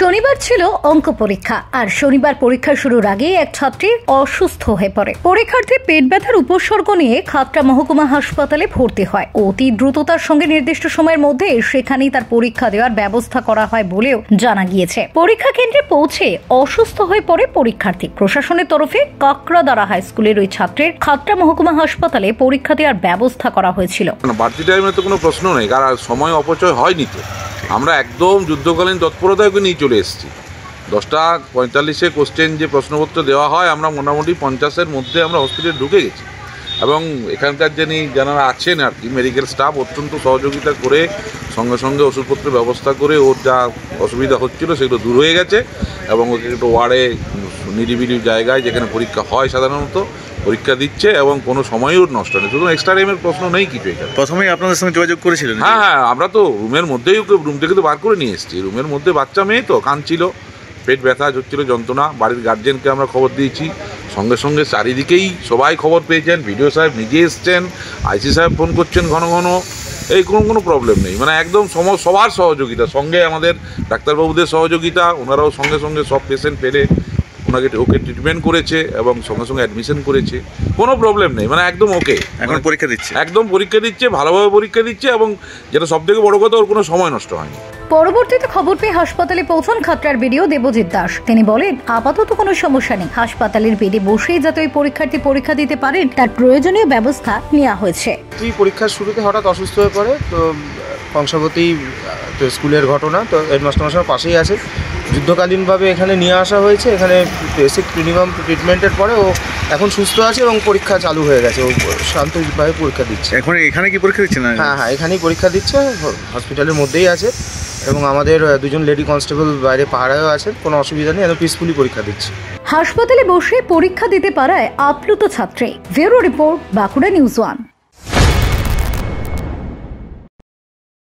শনিবার ছিল অঙ্ক পরীক্ষা আর শনিবার পরীক্ষা শুরুর আগে এক ছাত্রী অসুস্থ হয়ে পড়ে। পরীক্ষার্থী পেট ব্যথার উপসর্গ নিয়ে খাতড়া মহকুমা হাসপাতালে ভর্তি হয়। অতি দ্রুততার সঙ্গে নির্দিষ্ট সময়ের মধ্যে সেখানেই তার পরীক্ষা দেওয়ার ব্যবস্থা করা হয় বলেও জানা গিয়েছে। পরীক্ষা কেন্দ্রে পৌঁছে অসুস্থ হয়ে পড়ে পরীক্ষার্থী। প্রশাসনের তরফে কাকড়াদারা হাই স্কুলের ওই ছাত্রের খাতড়া মহকুমা হাসপাতালে পরীক্ষা দেওয়ার ব্যবস্থা করা হয়েছিল। বাড়তি টাইমে তো কোনো প্রশ্ন নেই, কারণ সময় অপচয় হয়নি। তো আমরা একদম যুদ্ধকালীন তৎপরতায় নিয়ে চলে এসেছি। 10:45 কোশ্চেন যে প্রশ্নপত্র দেওয়া হয়, আমরা মোটামুটি 50-এর মধ্যে আমরা হসপিটালে ঢুকে গেছি এবং এখানকার যারা আছেন আর কি মেডিকেল স্টাফ অত্যন্ত সহযোগিতা করে সঙ্গে সঙ্গে ওষুধপত্রের ব্যবস্থা করে ওর যা অসুবিধা হচ্ছিল সেগুলো দূর হয়ে গেছে এবং ওকে একটু ওয়ার্ডে নিরিবিলি জায়গায় যেখানে পরীক্ষা হয় সাধারণত পরীক্ষা দিচ্ছে এবং কোনো সময়ও নষ্ট নেই। শুধু এক্সট্রা টাইমের প্রশ্ন নেই কিছু। এখানে প্রথমেই আপনাদের সঙ্গে যোগাযোগ করেছিলেন? হ্যাঁ, আমরা তো রুমের মধ্যেই ওকে রুম থেকে তো বার করে নিয়ে এসেছি। রুমের মধ্যে বাচ্চা মেয়ে তো কাঁদছিল, পেট ব্যথা হচ্ছিল, যন্ত্রণা। বাড়ির গার্জেনকে আমরা খবর দিয়েছি, সঙ্গে সঙ্গে চারিদিকেই সবাই খবর পেয়েছেন। ভিডিও সাহেব নিজে এসছেন, আইসি সাহেব ফোন করছেন ঘন ঘন। এই কোনো প্রবলেম নেই, মানে একদম সবার সহযোগিতা, সঙ্গে আমাদের ডাক্তারবাবুদের সহযোগিতা। ওনারাও সঙ্গে সঙ্গে সব পেশেন্ট পেলে ওকে ট্রিটমেন্ট করেছে এবং সঙ্গে সঙ্গে অ্যাডমিশন করেছে। কোনো প্রবলেম নেই, মানে একদম ওকে। এখন পরীক্ষা দিচ্ছে, একদম পরীক্ষা দিচ্ছে, ভালোভাবে পরীক্ষা দিচ্ছে এবং যেটা সবথেকে বড় কথা, ওর কোনো সময় নষ্ট হয়নি। পরবর্তীতে খবর পেয়ে হাসপাতালে পৌঁছান খাতড়ার বিডিও দেবজিৎ দাস। তিনি বলেন, আপাতত কোনো সমস্যা নেই, হাসপাতালের বেডে বসেই যাতে ওই পরীক্ষার্থী পরীক্ষা দিতে পারেন তার প্রয়োজনীয় ব্যবস্থা নেওয়া হয়েছে। পরীক্ষার শুরুতে হঠাৎ অসুস্থ হয়ে পড়ে, তো কংসাবতী তো স্কুলের ঘটনা, তো হেডমাস্টার পাশেই আছে। যুদ্ধকালীনভাবে এখানে নিয়ে আসা হয়েছে। এখানে বেসিক মিনিমাম ট্রিটমেন্টের পরে ও এখন সুস্থ আছে এবং পরীক্ষা চালু হয়ে গেছে। ও শান্তভাবে পরীক্ষা দিচ্ছে। এখন এখানে কি পরীক্ষা দিচ্ছে? না, হ্যাঁ, এখানেই পরীক্ষা দিচ্ছে, হসপিটালের মধ্যেই আছে এবং আমাদের দুজন লেডি কনস্টেবল বাইরে পাহারায়ও আছে। কোনো অসুবিধা নেই, একদম পিসফুলি পরীক্ষা দিচ্ছে। হাসপাতালে বসে পরীক্ষা দিতে পারায় আপ্লুত ছাত্রী। Bureau report, Bankura news 1।